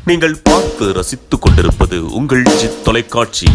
நீங்கள் பார்த்து ரசித்துக் கொண்டிருப்பது உங்கள் ஜித் தொலைக்காட்சி.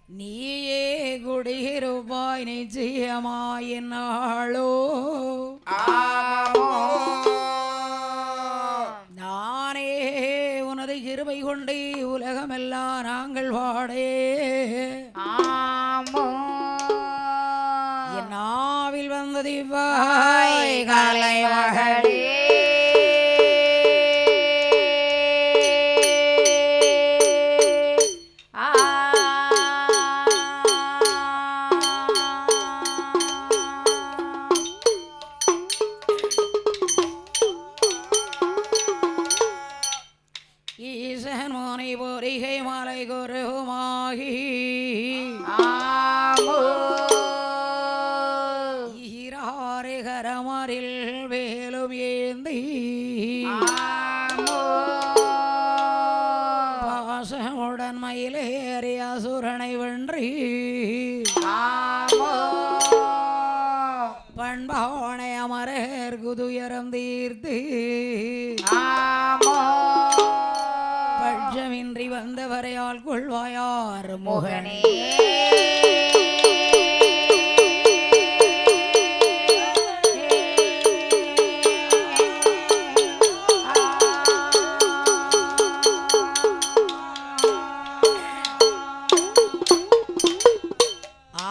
நீயே குடியிருப்பாய் நிச்சயமாயினாளோ நானே கிருபை கொண்டே உலகமெல்லாம் நாங்கள் வாடே ஆமோ என் நாவில் வந்தது வாய் கலை மகளே ஈசன் மோனை பொறிகை மலை குருமாகி ஆமோ ஈராறு கரமரில் வேலும் ஏந்தி ஆமோ பாசமுடன் மயிலேறி அசுரனை வென்றி ஆமோ பண்பானை அமரர் குதுயரம் தீர்த்து ஆமோ பட்சமின்றி வந்தவரையால் கொள்வாயார் முகனே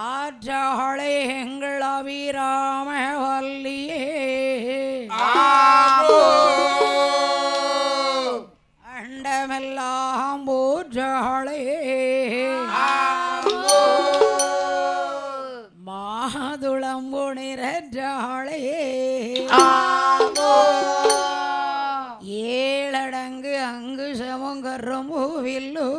ஆற்றாளே எங்கள் அபிராம வல்லியே அண்டமெல்லாம் போற்றாளே மாதுளம்பு நிறற்றாளே ஏழடங்கு அங்கு சமங்கரும் பூவில்லோ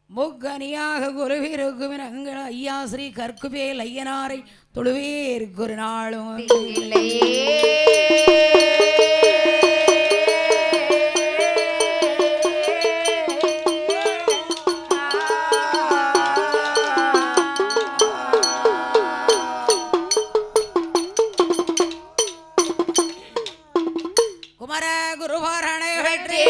முக்கனியாக குருவிருக்கும் எங்கள் ஐயா ஸ்ரீ கற்குவேல் ஐயனாரை தொழுவேர் ஒரு நாளும் குமர குருவாரணை வெற்றி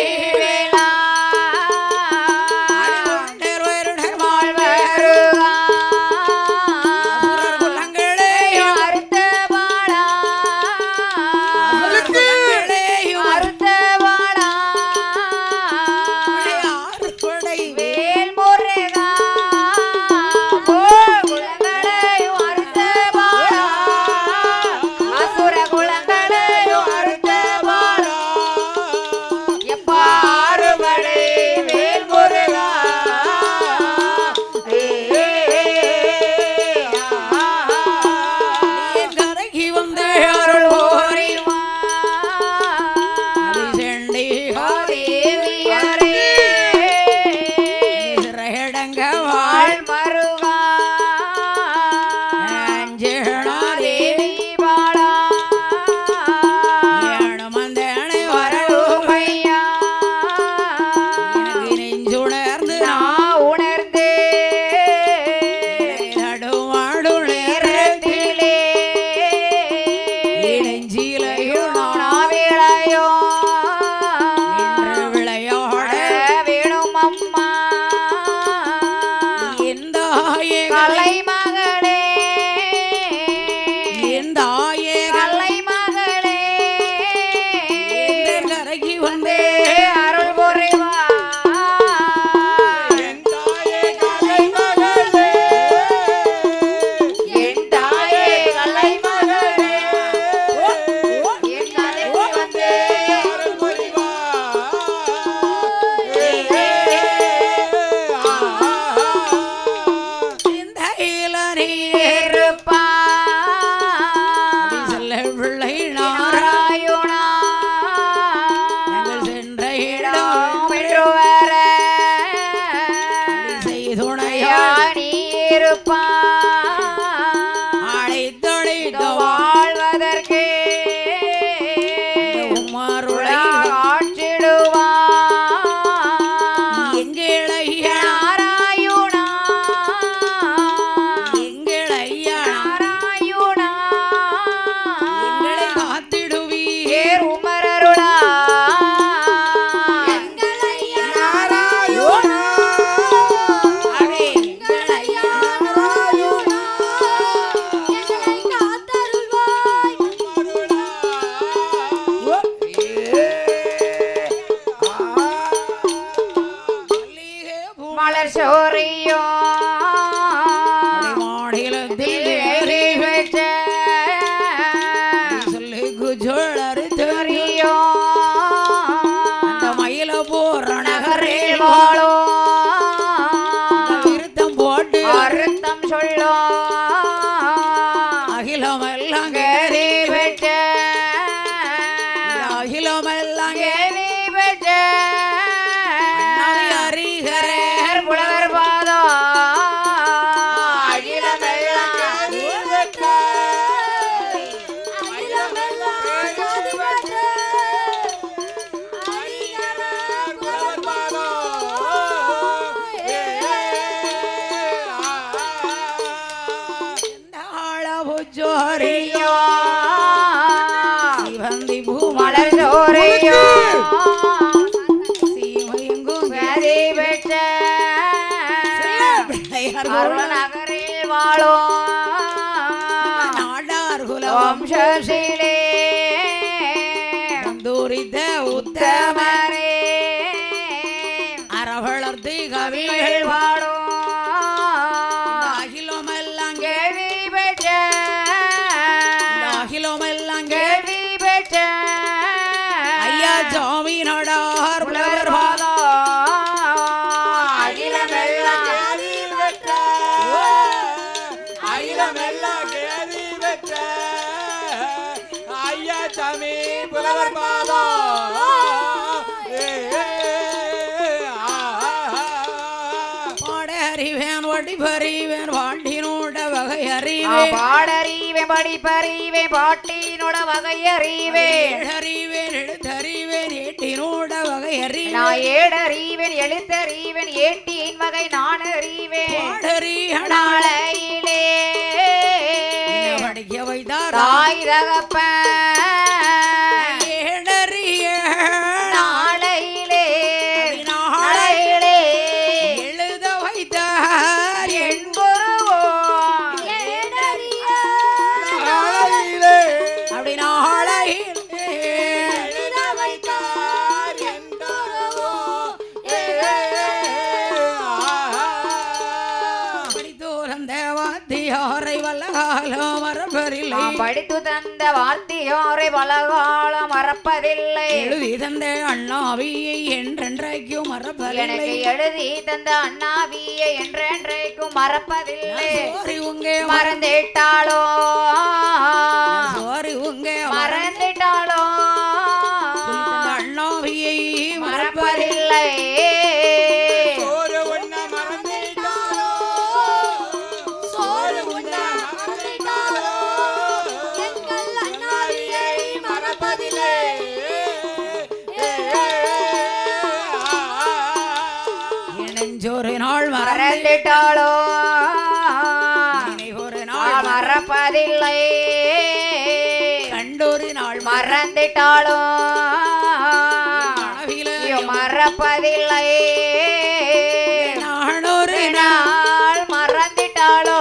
அகிலமெல்லாம் கதி பெற்ற அகிலமெல்லாம் கதி பெற்ற அறிகரேர் புலவர் பாதம் அகிலமெல்லாம் கதி பெற்ற ஜோரியோ சிவந்தி மலர் ஜோரையோ சீமையெங்கும் கதி பெற்ற அருணநகரில் வாழும் நாடார் வம்சசிலே குலம் உத்தம உத்தமரே அறவளர்த்தி கவிகள் கவிகள் வாழும் அகிலமெல்லாம் கேள்வி பெற்ற அகிலமெல்லாம் கேள்வி பெற்ற ஐயா ஜாமி நடார் புலவர் பாதம் அகிலமெல்லாம் கேள்வி பெற்ற அகிலமெல்லாம் கேதி பெற்ற ஐயா சாமி புலவர் பாதம் பாட அறிவேன் வடிபறிவேன் வாண்டினோட வகை அறிவேன் பாடறிவேன் படிப்பறிவேன் பாட்டினோட வகை அறிவேன் அறிவேன் எழுத்தறிவேன் ஏட்டினோட வகை அறிவேன் நான் ஏடறிவேன் எழுத்தறிவேன் ஏட்டின் வகை நான் அறிவேன் பாடறியடா நாளையிலே படிக்க வைத்தார் தாய் தகப்பன் ஏடறிய நாளையிலே நாளையிலே நாளையிலே எழுத வைத்தார் என் குருவோ ஏடறிய நாளையிலே அப்படி நாளையிலே எழுத வைத்தார் என் குருவோ படித்தோரந்த வாத்தியாரை வல்லகாலம் மரபரில்லை நாம் படித்து தந்த வார்த்தையோரை பலகாலம் மறப்பதில்லை எழுதி தந்த அண்ணாவியை என்றென்றைக்கும் மரபரில்லை எனக்கு எழுதி தந்த அண்ணாவியை என்றென்றைக்கும் மறப்பதில்லை சோரி உங்க மறந்துட்டாளோ சோரி உங்க மறந்துட்டாளோ அண்ணாவியை மறப்பதில்லை ஒரு ஒன்ன மறந்துட்டாலோ ஒரு ஒன்ன மறந்துட்டாலோ எங்கள் அண்ணாவியை மறப்பதில்லை இணைஞ்சொரு நாள் மறந்துட்டாளோ ஒரு நாள் மறப்பதில்லை கண்டொரு நாள் மறந்துட்டாளோ மனவில மறப்பதில்லை நானொரு நாள் மறந்துட்டாளோ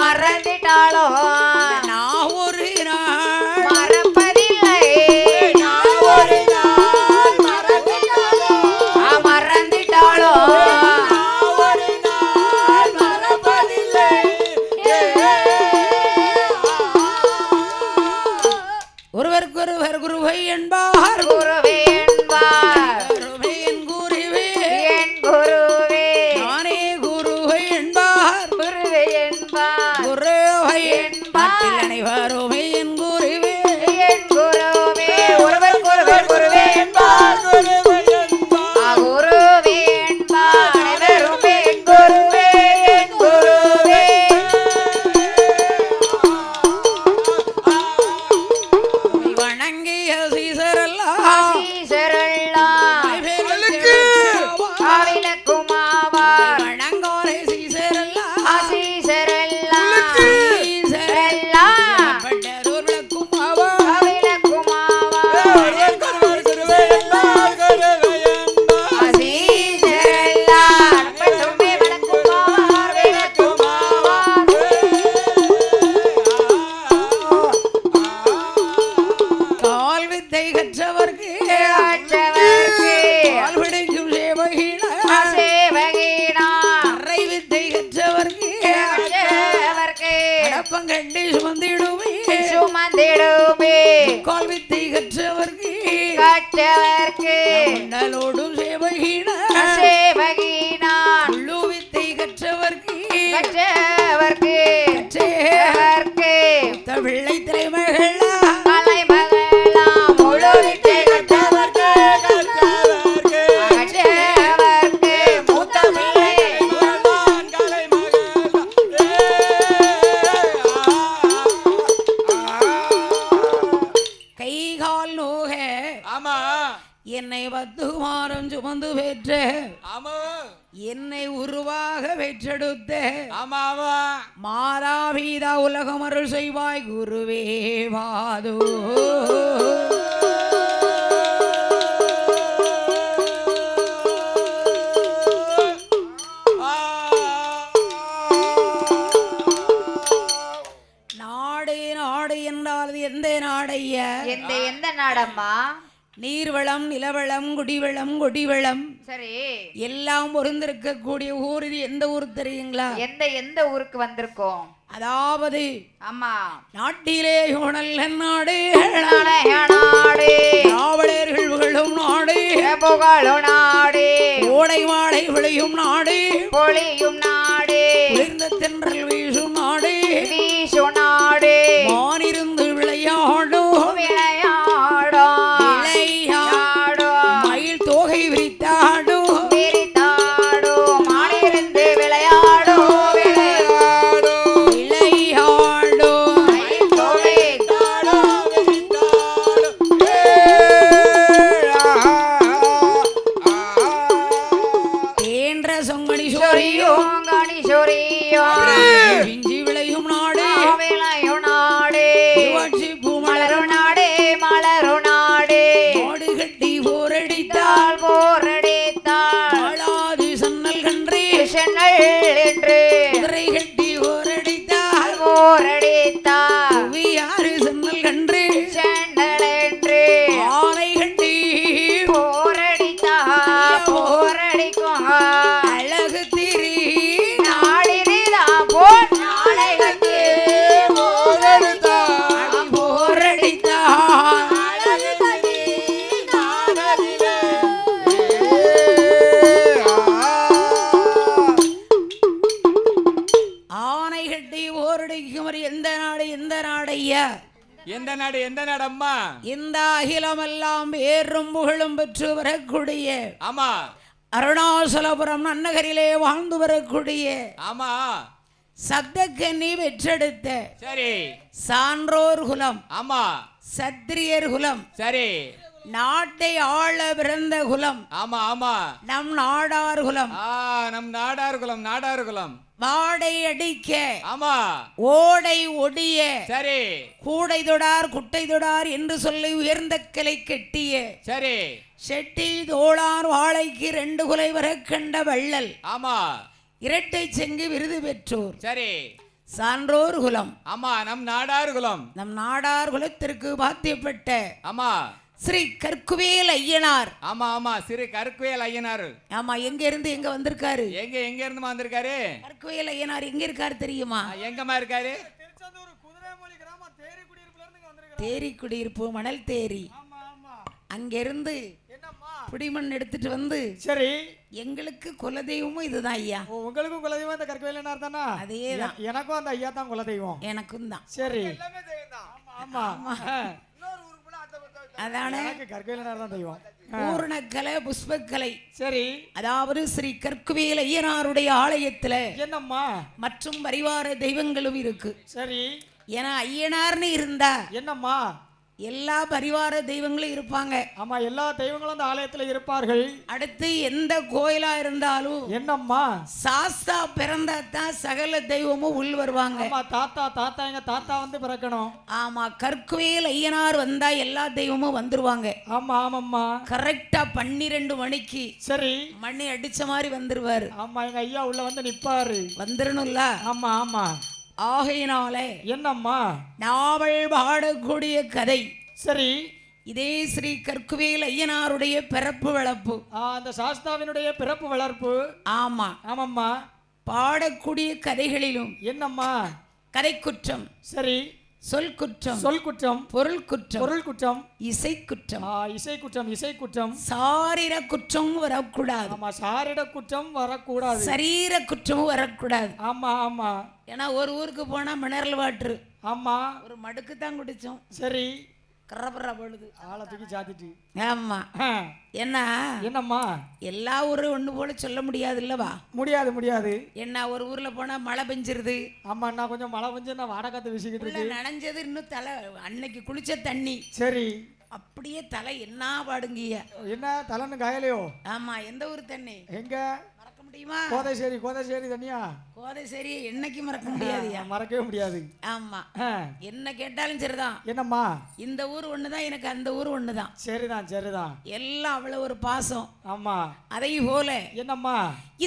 மறந்துட்டாளோ நான் ஒரு நாள் மறப்பதில்லை நான் ஒரு நாள் மறந்துட்டாலோ மறந்துட்டாளோ நான் ஒரு நாள் மறப்பதில்லை ஒருவருக்கொருவர் குருவை என்பார் குருவே என்பார் குருவே என் குருவே என் குருவே நானே குருவை என்பார் குருவே என்பார் குருவை என்பார். நாட்டில் அனைவருமே என் குருவே என் குருவே ஒருவர் குருவர் குருவே என்பார் குருவே என்பார் குருவே என்பார் அனைவருமே என் குருவே என் குருவே வணங்கிய சீசரெல்லாம் சீசரெல்லாம் காவிலக்குமாவார் வணங்கோரை சீசரெல்லாம் சீசரெல்லாம் சீசரெல்லாம் பட்டருளுக்கும் அவா காவிலக்குமாவார் குருவே என்பார் குருவே என்பார் சீசரெல்லாம் பெற்றுமே விளக்குமாவார் விளக்குமாவார் கால் வித்தை கற்றவர்க்கு கற்றவர்க்கு கால் பிடிக்கும் சேவகினா சேவகினா அறை வித்தை கற்றவர்க்கு கற்றவர்க்கு அடப்பங்கண்டி சுமந்திடுமே சுமந்திடுமே கால் வித்தை கற்றவர்க்கு கற்றவர்க்கு மண்டலோடும் சேவகினா சேவகினா உள்ளு வித்தை கற்றவர்க்கு கற்றவர்க்கு கற்றே கற்றவர்க்கு வெள்ளை தலைமகள் கலை மகளா முழு வித்தை கற்றவர்க்கு அகற்றவர்க்கு மூத்த பிள்ளை கை கால் நோக ஆமா என்னை 10 மாதம் சுமந்து பெற்ற ஆமா என்னை உருவாக பெற்றெடுத்த ஆமா ஆமா மாதாபீதா உலகம் அருள் செய்வாய் குருவே வாதோ நாடு நாடு என்றால் அது எந்த நாடையா எந்த நாடம்மா நீர்வளம் நிலவளம் குடிவளம் கொடிவளம் சரி எல்லாம் பொருந்திருக்கக்கூடிய ஊர் இது எந்த ஊர் தெரியுங்களா எந்த ஊருக்கு வந்திருக்கோம் அதாவது ஆமா நாட்டிலே நல்ல நாடு நாடு நாவலர்கள் புகழும் நாடு புகழும் நாடு ஓடை வாழை விளையும் நாடு பொழியும் நாடு குளிர்ந்த தென்றல் வீசும் நாடு வீசு நாடு மானிருந்து விளையாடும் விளையாடும் விளையாடும் மயில் தோகை விரித்தாடும் விரித்தாடும் மானிருந்து விளையாடும் விளையாடும் விளையாடும் மயில் தோகை தேன்ற சொங்கணி சொரியும் சொரியும் கனி சொரியும் விஞ்சி விளையும் நாடு விளையும் நாடு வாட்சி பூமலரும் மலரும் நாடு மலரும் நாடு நாடு கட்டி போரடித்தால் தாள் போரடித்தாள் வாழாது சன்னல் கன்றே சென்னல் என்று குதிரை கட்டி போரடித்தால் போரடித்தாள் புவியாறு சன்னல் கன்று சென்னல் என்று ஆனை கட்டி போரடித்தாள் போரடிக்கும் அழகு திரி நாடினிதான் போர் நாளைக்கு போரடித்தால் ஆனை கட்டி போரடிக்கும் எந்த நாடு ஐயா எந்த நாடம்மா இந்த அகிலமெல்லாம் ஏறும் புகழும் பெற்று வரக்கூடிய ஆமா அருணாசலபுரம் நன்னகரிலே வாழ்ந்து வரக்கூடிய ஆமா சப்தக்கன்னி பெற்றெடுத்த சரி சான்றோர் குலம் ஆமா சத்திரியர் குலம் சரி நாட்டை ஆள பிறந்த குலம் ஆமா ஆமா நம் நாடார் குலம் நம் நாடார்குலம் வாடை அடிக்க ஆமா ஓடை ஒடிய சரி கூடை தொடார் குட்டை தொடார் என்று சொல்லி உயர்ந்த கிளை கெட்டிய சரி செட்டி தோளார் வாழைக்கு 2 குலை வர கண்ட வள்ளல் ஆமா இரட்டை செங்கு விருது பெற்றோர் சரி சான்றோர் குலம் ஆமா நம் நாடார்குலம் நம் நாடார் குலத்திற்கு பாத்தியப்பட்ட ஆமா ஸ்ரீ கற்குவேல் ஐயனார் ஆமா ஆமா சிறு கற்குவேல் ஐயனார் ஆமா எங்க இருந்து எங்க வந்திருக்காரு எங்க இருந்துமா வந்திருக்காரு கற்குவேல் ஐயனார் எங்க இருக்காரு தெரியுமா எங்கம்மா இருக்காரு தேரி குடியிருப்பு மணல் தேரி அங்கிருந்து புடிமண் எடுத்துட்டு வந்து சரி எங்களுக்கு குலதெய்வமும் இதுதான் ஐயா உங்களுக்கும் குலதெய்வம் இந்த கற்கவேலனார் தானா அதேதான் எனக்கும் அந்த ஐயா தான் குலதெய்வம் எனக்கும் தான் சரி ஆமா அதானே எனக்கு கற்கவேலனார் தான் தெய்வம் பூரணக்கலை புஷ்பக்கலை சரி அதாவது ஸ்ரீ கற்குவேல் ஐயனாருடைய ஆலயத்துல என்னம்மா மற்றும் பரிவார தெய்வங்களும் இருக்கு சரி ஏன்னா ஐயனார்னு இருந்தா என்னம்மா எல்லா பரிவார தெய்வங்களும் இருப்பாங்க ஆமா எல்லா தெய்வங்களும் அந்த ஆலயத்துல இருப்பார்கள் அடுத்து எந்த கோயிலா இருந்தாலும் என்னம்மா சாஸ்தா பிறந்தா தான் சகல தெய்வமும் உள் வருவாங்க ஆமா தாத்தா எங்க தாத்தா வந்து பிறக்கணும் ஆமா கற்குவேல் ஐயனார் வந்தா எல்லா தெய்வமும் வந்துருவாங்க ஆமா ஆமாம்மா கரெக்டா 12 மணிக்கு சரி மணி அடிச்ச மாதிரி வந்துருவாரு ஆமா எங்க ஐயா உள்ள வந்து நிப்பாரு வந்துடணும்ல ஆமா ஆமா ஆகையினாலே என்னம்மா நாவல் பாடக்கூடிய கதை சரி இதே ஸ்ரீ கற்குவேல் ஐயனாருடைய பிறப்பு வளர்ப்பு அந்த சாஸ்தாவினுடைய பிறப்பு வளர்ப்பு ஆமா ஆமாம்மா பாடக்கூடிய கதைகளிலும் என்னம்மா கதை குற்றம் சரி சொல் குற்றம் பொருள் குற்றம் இசை குற்றம் சாரீர குற்றம் வரக்கூடாது ஆமா சாரிட குற்றம் வரக்கூடாது சரீர குற்றமும் வரக்கூடாது ஆமா ஆமா ஏன்னா ஒரு ஊருக்கு போனா மினரல் வாட்டர் ஆமா ஒரு மடுக்கு தான் குடிச்சோம். சரி கரபரா பொழுது ஆளை தூக்கி சாத்திட்டு. ஆமா. என்ன என்னம்மா எல்லா ஊரும் ஒண்ணு போல சொல்ல முடியாது இல்லவா? முடியாது முடியாது. என்ன ஒரு ஊர்ல போனா மழை பெஞ்சிருது. ஆமா நான் கொஞ்சம் மழை பெஞ்சு நான் வாடகாத்து வீசிக்கிட்டு உள்ள இருக்கு. நனைஞ்சது இன்னும் தலை அன்னைக்கு குளிச்ச தண்ணி சரி அப்படியே தலை என்ன பாடுங்கிய. என்ன தலைன்னு காயலையோ? ஆமா. எந்த ஊர் தண்ணி எங்க மறக்க முடியுமா? கோதைசேரி கோதைசேரி தண்ணியா? கோதைசேரி என்னைக்கு மறக்க முடியாதுயா. மறக்கவே முடியாது. ஆமா. என்ன கேட்டாலும் சரிதான். என்னம்மா இந்த ஊர் ஒண்ணுதான், எனக்கு அந்த ஊர் ஒண்ணுதான். சரிதான் சரிதான். எல்லாம் அவ்வளவு ஒரு பாசம். ஆமா அதை போல என்னம்மா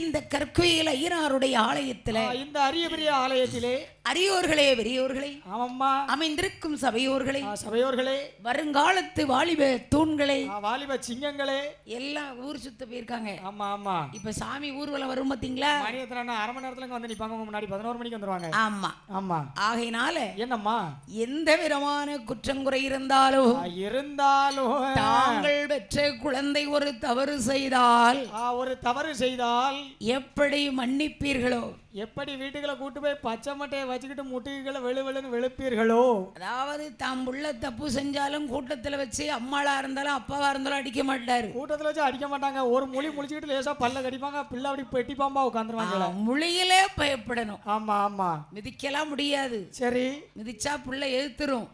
இந்த கற்குயில் ஐயனாருடைய ஆலயத்துல இந்த அரிய பெரிய ஆலயத்திலே அரியோர்களே பெரியோர்களே ஆமாம்மா அமைந்திருக்கும் சபையோர்களே சபையோர்களே வருங்காலத்து வாலிப தூண்களே வாலிப சிங்கங்களே எல்லாம் ஊர் சுத்த போயிருக்காங்க. ஆமா ஆமா. இப்ப சாமி ஊர்வலம் வரும் பாத்தீங்களா? மணியத்துல அரை மணி நேரத்துல வந்து நிப்பாங்க. முன்னாடி 11 மணிக்கு வந்துருவாங்க. ஆமா ஆமா. ஆகையினால என்னம்மா எந்த விதமான குற்றங்குறை இருந்தாலும் தாங்கள் பெற்ற குழந்தை ஒரு தவறு செய்தால் எப்படி மன்னிப்பீர்களோ, எப்படி வீட்டுகளை கூட்டு போய் பச்சை மட்டையை வச்சுக்கிட்டு முட்டுகளை வெளுவெளுன்னு வெளுப்பீர்களோ, அதாவது தாம் உள்ள தப்பு செஞ்சாலும் கூட்டத்துல வச்சு அம்மாளா இருந்தாலும் அப்பாவா இருந்தாலும் அடிக்க மாட்டாரு. கூட்டத்துல வச்சு அடிக்க மாட்டாங்க. ஒரு மொழி முழிச்சுக்கிட்டு லேசா பல்ல கடிப்பாங்க. பிள்ளை அப்படி பெட்டி பாம்பா உட்காந்துருவாங்க. மொழியிலே பயப்படணும். ஆமா ஆமா. மிதிக்கலாம் முடியாது. சரி மிதிச்சா பிள்ளை எதிர்த்துரும்.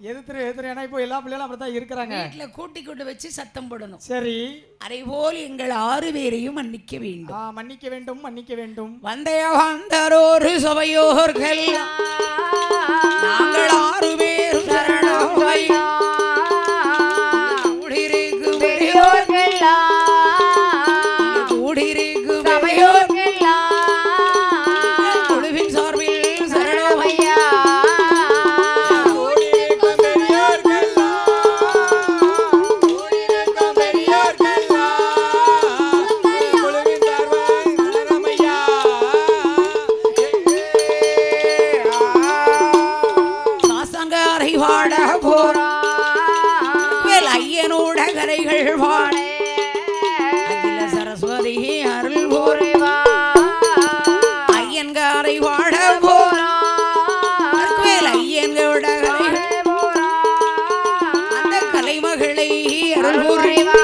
ஏன்னா இப்போ எல்லா பிள்ளைகளும் அப்படித்தான் இருக்கிறாங்க. வீட்டுல கூட்டி கொண்டு வச்சு சத்தம் போடணும். சரி அதை போல் எங்கள் 6 பேரையும் மன்னிக்க வேண்டும். மன்னிக்க வேண்டும் மன்னிக்க வேண்டும். வந்தோரு சபையோர்கள் நாங்கள் 6 பேரும் சரணம் கூடியிருக்கும் பெரியோர்கள் கூடியிருக்கும் சபையோர்கள் குழுவின் சார்பில் சரணம் ஐயா. ஐயனோட கரைகள் வாழ அகில சரஸ்வதி அருள் போரேவா. ஐயன்காரை வாழ போரா ஐயன்களோட அந்த கலைமகளை அருள் போரேவா.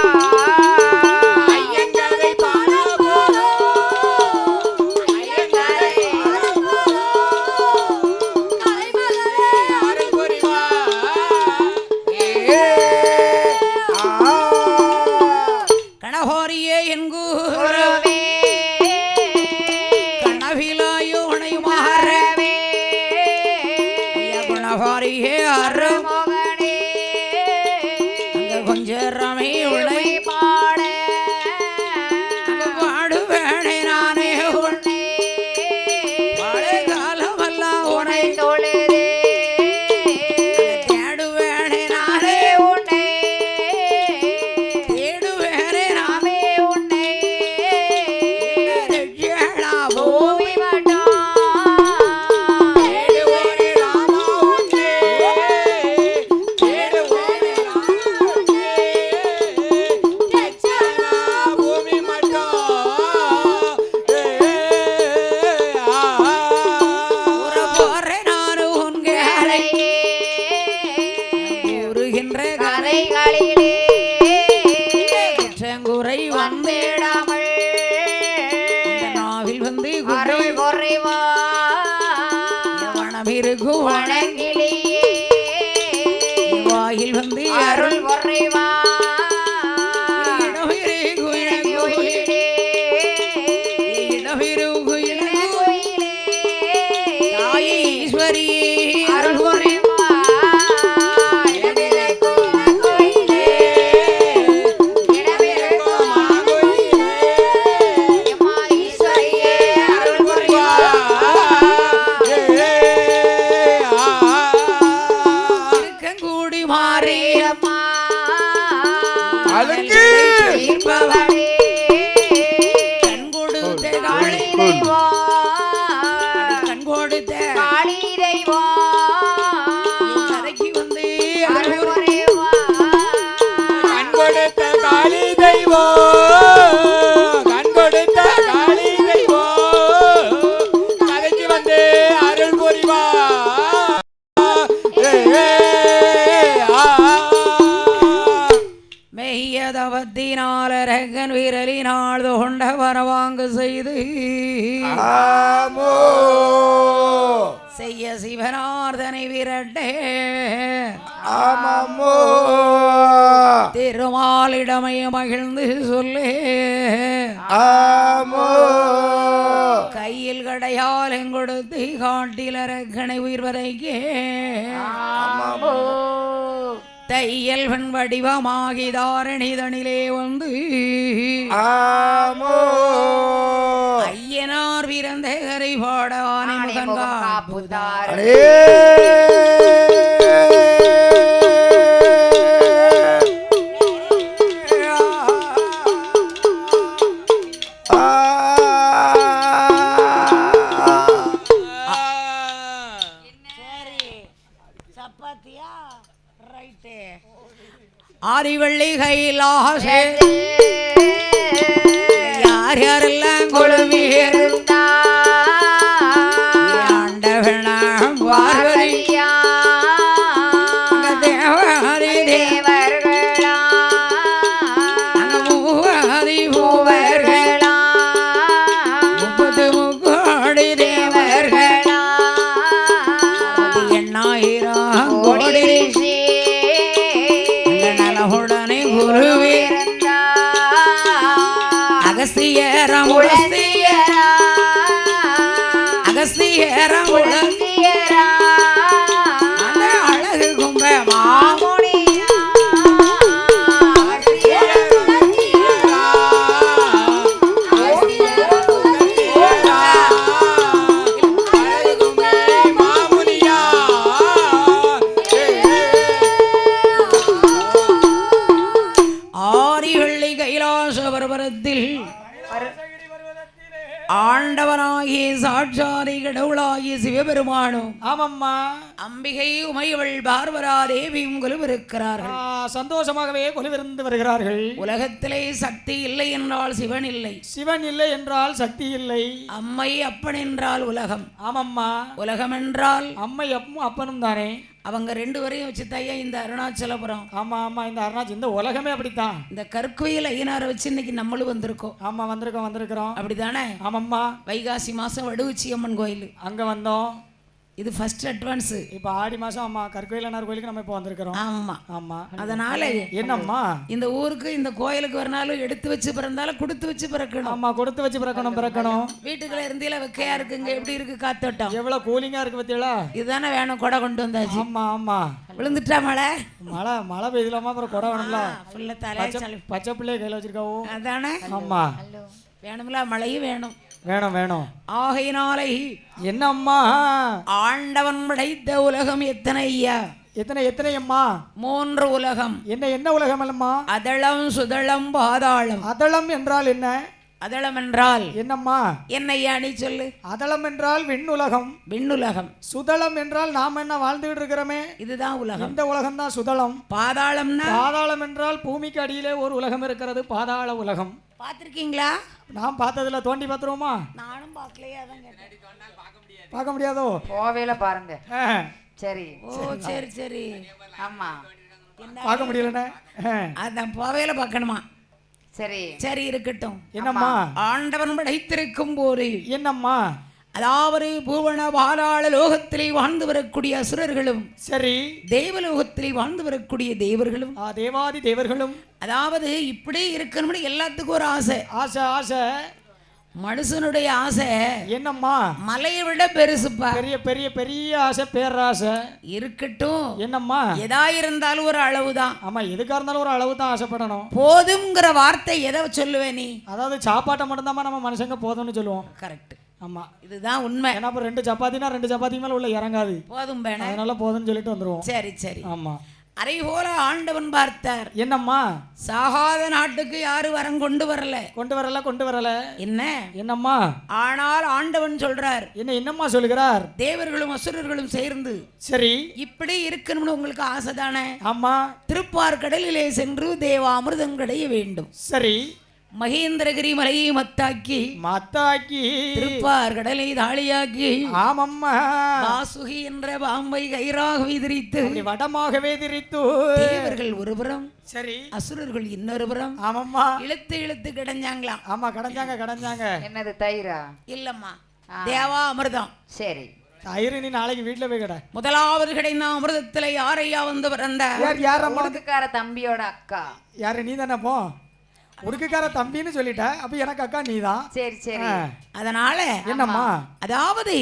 வாயில் வந்து அருள் குறைவா ஈஸ்வரி அருள் குறைவா 14 ரகன் விரலினால் கொண்ட வரவாங்கு செய்து ஆமோ செய்ய சிவனார்தனை விரட்டே ஆமாமோ திருமாலிடமை மகிழ்ந்து சொல்லே ஆமோ கையில் கடையால் எங்கொடுத்து காட்டில் அரக்கனை உயிர்வதைக்கே தையல் வெண் வடிவமாகி தாரணிதனிலே வந்து ஆமோ ஐயனார் வீரந்தகரை பாடானை முகங்கா காப்புதார் அடே சப்பாத்தியா ரைட்டு ஆரிவள்ளி கைலாசே யார் யாரெல்லாம் கொழுவி ஆண்டவனாம் பார்வதி தேவாதி தேவர்களா மூவாதி மூவர்கள் முப்பது முக்கோடி தேவர்கள் எண்ணாயிரம் கோடி நலமுடனே குருவே அகஸ்தியரம் அகஸ்தியரம் அந்த அழகு கும்ப மாமுனி ஆரிவள்ளி கைலாச பர்வதத்தில் ஆண்டவனாகிய சாட்சாதி கடவுளாகிய சிவபெருமானும் ஆமம்மா அம்பிகை உமையவள் பார்வரா தேவியும் கொலுவிருக்கிறார்கள் சந்தோஷமாகவே கொலுவிருந்து வருகிறார்கள். உலகத்திலே சக்தி இல்லை என்றால் சிவன் இல்லை, சிவன் இல்லை என்றால் சக்தி இல்லை. அம்மை அப்பன் என்றால் உலகம், ஆமம்மா உலகம் என்றால் அம்மை அப்பனும் தானே. அவங்க ரெண்டு வரையும் வச்சு தையா இந்த அருணாச்சலபுரம். ஆமா ஆமா இந்த அருணாச்சல் இந்த உலகமே அப்படித்தான். இந்த கற்குவையில் ஐயனாரை வச்சு இன்னைக்கு நம்மளும் வந்திருக்கோம். ஆமா வந்திருக்கிறோம் அப்படித்தானே. ஆமாம்மா வைகாசி மாசம் வடுவுச்சி அம்மன் கோயில் அங்க வந்தோம். இது ஃபர்ஸ்ட் அட்வான்ஸ். இப்ப ஆடி மாசம் அம்மா கற்கோயிலனார் கோயிலுக்கு நம்ம இப்போ வந்திருக்கிறோம். ஆமா ஆமா அதனால என்னம்மா இந்த ஊருக்கு இந்த கோயிலுக்கு வரனாலும் எடுத்து வச்சு பிறந்தாலும் கொடுத்து வச்சு பிறக்கணும். ஆமா கொடுத்து வச்சு பிறக்கணும். வீட்டுக்குள்ள இருந்தீல வெக்கையா இருக்குங்க, எப்படி இருக்கு காத்தோட்டம், எவ்வளவு கூலிங்கா இருக்கு பத்தியலா. இதுதானே வேணும், கொடை கொண்டு வந்தாச்சு. ஆமா ஆமா விழுந்துட்டா மழை மழை பெய்யலாமா அப்புறம் கொடை வேணும்ல. ஃபுல்லா தலையை பச்சை பிள்ளைய கையில வச்சிருக்காவோ. அதானே ஆமா வேணும்ல, மழையும் வேணும். வேணும் ஆகையினாலே என்னம்மா ஆண்டவன் படைத்த உலகம் எத்தனை ஐயா? எத்தனை அம்மா? 3 உலகம். என்ன உலகம் அல்லம்மா? அதளம் சுதளம் பாதாளம். அதளம் என்றால் என்ன? அதளம் என்றால் என்னம்மா? என்னையா நீ சொல்லு. அதளம் என்றால் விண்ணுலகம். விண்ணுலகம். சுதளம் என்றால் நாம் என்ன வாழ்ந்துகிட்டு இருக்கிறோமே இதுதான் உலகம். இந்த உலகம் தான் சுதளம். பாதாளம்னா பாதாளம் என்றால் பூமிக்கு அடியிலே ஒரு உலகம் இருக்கிறது, பாதாள உலகம். பார்த்திருக்கீங்களா? நாம் பார்த்ததுல தோண்டி பார்த்துருவோமா? நானும் பார்க்கலையே, அதான் கேட்டேன். பார்க்க முடியாதோ? போவேல பாருங்க. சரி ஓ சரி ஆமா பார்க்க முடியலண்ணே. அதான் போவேல பார்க்கணுமா? சரி சரி இருக்கட்டும். என்னம்மா? ஆண்டவன் படைத்திருக்கும் போது என்னம்மா? அதாவது பூவன பாதாள லோகத்திலே வாழ்ந்து வரக்கூடிய அசுரர்களும், சரி தேவலோகத்திலே வாழ்ந்து வரக்கூடிய தேவர்களும், தேவாதி தேவர்களும், அதாவது இப்படி இருக்கணும்னு எல்லாத்துக்கும் ஒரு ஆசை. ஆசை மனுஷனுடைய ஆசை என்னம்மா? மலையை விட பெருசுப்பா. பெரிய பெரிய பெரிய ஆசை, பேராசை. இருக்கட்டும். என்னம்மா? எதா இருந்தாலும் ஒரு அளவுதான். ஆமா எதுக்கா இருந்தாலும் ஒரு அளவு தான் ஆசைப்படணும். போதுங்கிற வார்த்தை எதை சொல்லுவே நீ? அதாவது சாப்பாட்டை மட்டும்தான் நம்ம மனுஷங்க போதும்னு சொல்லுவோம். கரெக்ட். ஆமா இதுதான் உண்மை. ஏன்னா இப்போ 2 சப்பாத்தினா 2 சப்பாத்தி மேல உள்ள இறங்காது. போதும் வேணா, அதனால போதும்னு சொல்லிட்டு வந்துருவோம். சரி. ஆமா அரை போல ஆண்டவன் பார்த்தார். என்னம்மா? சாகாத நாட்டுக்கு யாரு வரம் கொண்டு வரல. என்னம்மா? ஆனால் ஆண்டவன் சொல்றார். என்னம்மா சொல்லுகிறார்? தேவர்களும் அசுரர்களும் சேர்ந்து சரி இப்படி இருக்கணும்னு உங்களுக்கு ஆசைதானே? ஆமா திருப்பார் கடலிலே சென்று தேவாமிர்தம் கிடைய வேண்டும். சரி மகேந்திரகிரி மலையை மத்தாக்கி மத்தாக்கி திருப்பார் கடலை தாளியாக்கி ஆமம்மா வாசுகி என்ற பாம்பை கயிறாக விதிரித்து அப்படி வடமாகவே திரித்து தேவர்கள் ஒருபுறம் சரி அசுரர்கள் இன்னொரு புறம் ஆமம்மா இழுத்து இழுத்து கிடஞ்சாங்களாம். ஆமா கடஞ்சாங்க என்னது தயிரா? இல்லம்மா, தேவா அமிர்தம். சரி, தயிர் நீ நாளைக்கு வீட்டுல போய் கடை. முதலாவது கிடைந்த அமிர்தத்துல யாரையா வந்து பிறந்த யார் அம்மா? உடுக்குக்கார தம்பியோட அக்கா. யாரு நீ தானே? போ உடுக்குக்கார தம்பின்னு சொல்லிட்ட, அப்ப எனக்கு அக்கா நீதான். சரி சரி. அதனால என்னம்மா? அதாவது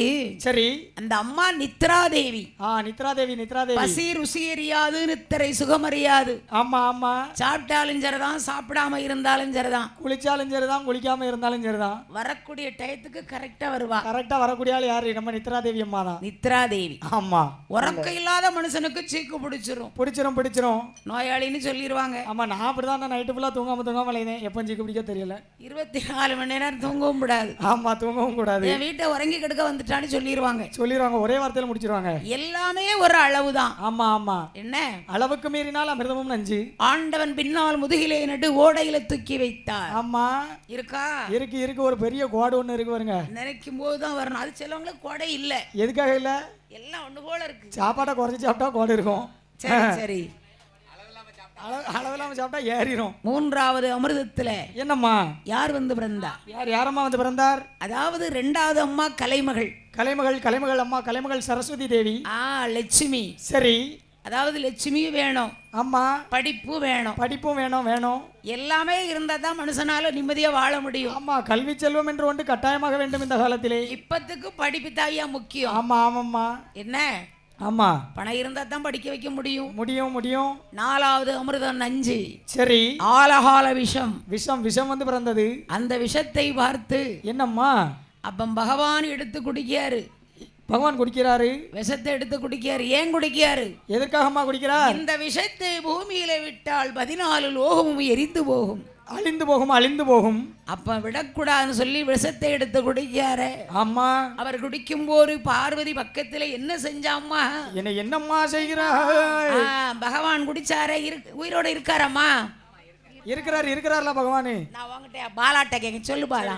சரி அந்த அம்மா நித்ரா தேவி. நித்ரா தேவி. பசி ருசி அறியாது, நித்திரை சுகம் அறியாது. ஆமா ஆமா. சாப்பிட்டாலும் சரிதான், சாப்பிடாம இருந்தாலும் சரிதான், குளிச்சாலும் சரிதான், குளிக்காம இருந்தாலும் சரிதான், வரக்கூடிய டயத்துக்கு கரெக்டா வருவா. கரெக்டா வரக்கூடிய ஆள் யாரு? நம்ம நித்ரா தேவி அம்மா தான். நித்ரா தேவி. ஆமா. உறக்க இல்லாத மனுஷனுக்கு சீக்கு பிடிச்சிரும், நோயாளின்னு சொல்லிடுவாங்க. ஆமா, நான் அப்படிதான் நைட்டு ஃபுல்லா தூங்காம எப்போ சீக்கு பிடிக்க தெரியல. 24 மணி நேரம் தூங்கவும் கூடாது. ஆமா, தூங்கவும் கூடாது. என் வீட்டை உறங்கி கிடக்க வந்துட்டான்னு சொல்லிடுவாங்க. ஒரே வார்த்தையில முடிச்சிருவாங்க. எல்லாமே ஒரு அளவுதான். ஆமா ஆமா. என்ன? அளவுக்கு மீறினால் அமிர்தமும் நஞ்சு. ஆண்டவன் பின்னால் முதுகிலே நடு ஓடையில தூக்கி வைத்தார். ஆமா இருக்கா? இருக்கு. ஒரு பெரிய கோடு ஒண்ணு இருக்கு பாருங்க. நினைக்கும் போதுதான் வரணும். அது சிலவங்களுக்கு கோடை இல்ல. எதுக்காக இல்ல? எல்லாம் ஒண்ணு போல இருக்கு. சாப்பாட்டை குறைச்சி சாப்பிட்டா கோடு இருக்கும். சரி. அளவில்லாம சாப்பிட்டா ஏறிடும். மூன்றாவது அமிர்தத்துல என்னம்மா? யார் வந்து பிறந்தா? யாரம்மா வந்து பிறந்தார்? அதாவது 2வது அம்மா கலைமகள். அம்மா கலைமகள் சரஸ்வதி தேவி. லட்சுமி. சரி. அதாவது லட்சுமியும் வேணும், அம்மா படிப்பும் வேணும். எல்லாமே இருந்தா தான் மனுஷனால நிம்மதியா வாழ முடியும். ஆமா, கல்வி செல்வம் என்று ஒன்று கட்டாயமாக வேண்டும் இந்த காலத்திலே. இப்பத்துக்கு படிப்பு தாயா முக்கியம். ஆமாம்மா. என்ன? ஆமா, பணம் இருந்தா தான் படிக்க வைக்க முடியும். 4வது அமிர்தம் நஞ்சு. சரி. ஆலகால விஷம் வந்து பிறந்தது. அந்த விஷத்தை பார்த்து என்னம்மா? அப்ப பகவான் எடுத்து குடிக்காரு. பகவான் குடிக்கிறாரு. விஷத்தை எடுத்து குடிக்காரு. ஏன் குடிக்காரு? எதற்காகமா குடிக்கிறார்? இந்த விஷத்தை பூமியில விட்டால் 14 லோகமும் எரிந்து போகும், அழிந்து போகும். அப்ப விடக்கூடாதுன்னு சொல்லி விஷத்தை எடுத்து குடிக்காரு. ஆமா. அவர் குடிக்கும் போது பார்வதி பக்கத்துல என்ன செஞ்சாம்மா? என்னம்மா செய்கிறார்? பகவான் குடிச்சாரே, உயிரோட இருக்காரம்மா? இருக்கிறார்ல பகவானு. நான் வாங்கிட்டேன் பாலாட்ட கேட்க சொல்லு. பாலா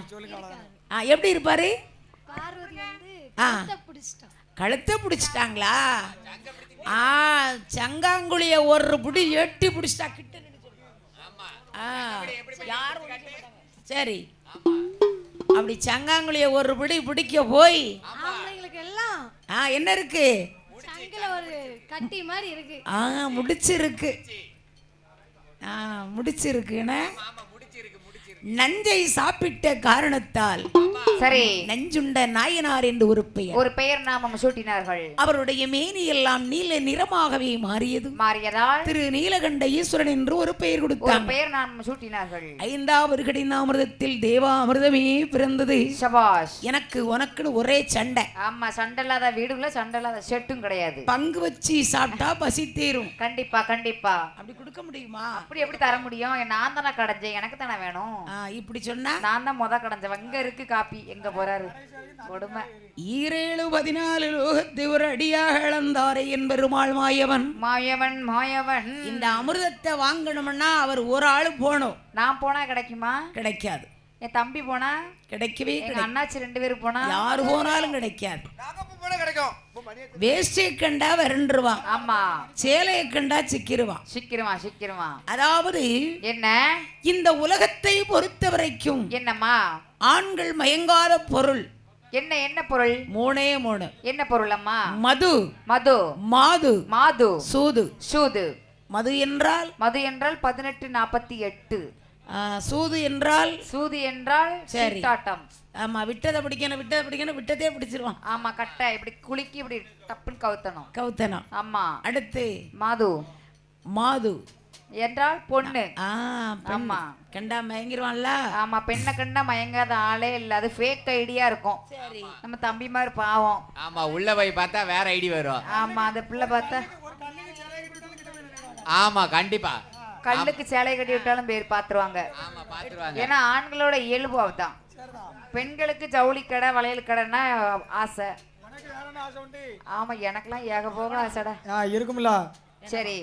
எப்படி இருப்பாரு? கழுத்தை பிடிச்சிட்டாங்களா? சங்காங்குழிய ஒரு புடி எட்டி பிடிச்சிட்டா கிட்ட. சரி, அப்படி சங்காங்குழிய ஒரு பிடி பிடிக்க போய் என்ன இருக்கு? முடிச்சிருக்குன்னு நஞ்சை சாப்பிட்ட காரணத்தால் சரி நஞ்சுண்ட நாயனார் என்று ஒரு பெயர் நாமம் சூட்டினார்கள். அவருடைய மேனி எல்லாம் நீல நிறமாகவே மாறியதால் திரு நீலகண்ட ஈஸ்வரன் என்று ஒரு பெயர் கொடுத்தார். பெயர் நாமம் சூட்டினார்கள். 5வது கிடைந்த அமிர்தத்தில் தேவா அமிர்தமே பிறந்தது. சபாஷ். எனக்கு உனக்குன்னு ஒரே சண்டை. ஆமா, சண்டை இல்லாத வீடுல சண்டை இல்லாத செட்டும் கிடையாது. பங்கு வச்சு சாப்பிட்டா பசி தீரும். கண்டிப்பா. அப்படி கொடுக்க முடியுமா? அப்படி எப்படி தர முடியும்? நான் தானே கடைஞ்சேன், எனக்கு தானே வேணும். இப்படி சொன்னா நான் தான் கடைஞ்சவன். இங்க இருக்கு காப்பி, எங்க போறாரு கொடுமை. 14 லோகத்தை ஒரு அடியாக இழந்தாரே என் பெருமாள் மாயவன். இந்த அமிர்தத்தை வாங்கணும்னா அவர் ஒரு ஆளு போனோம். நான் போனா கிடைக்குமா? கிடைக்காது. என் தம்பி போனா கிடைக்கவே, அண்ணாச்சி 2 பேரும் போனா யாரு போனாலும் கிடைக்காது. வேஷ்டியை கண்டா வரண்டுருவான். ஆமா, சேலையை கண்டா சிக்கிருவான். அதாவது என்ன? இந்த உலகத்தை பொறுத்த வரைக்கும் என்னம்மா? ஆண்கள் மயங்காத பொருள் என்ன பொருள்? 3 என்ன பொருள் அம்மா? மது, மாது, சூது. மது என்றால் 1848. சூது என்றால் சீட்டாட்டம். ஆமா, விட்டதை பிடிக்கணும், விட்டதே பிடிச்சிருவான். ஆமா, கட்டை இப்படி குலுக்கி இப்படி டப்புன்னு கவுத்தணும். ஆமா. அடுத்து மாது என்றால் பொண்ணு. ஆமா, கண்டா மயங்கிருவான்ல. ஆமா, பெண்ணை கண்டா மயங்காத ஆளே இல்ல. அது ஃபேக் ஐடியா இருக்கும். நம்ம தம்பி மாதிரி பாவம். ஆமா, உள்ள போய் பார்த்தா வேற ஐடி வரும். ஆமா, அந்த பிள்ளை பார்த்தா ஆமா கண்டிப்பா கல்லுக்கு சேலை கட்டி விட்டாலும் பேர் பாத்துருவாங்க. ஏன்னா ஆண்களோட இயல்பு அதுதான். பெண்களுக்கு ஜவுளி கடை, வளையல் கடைன்னா ஆசை. ஆமா, எனக்கெல்லாம் ஏக போக ஆசைடா இருக்கும்ல. சரி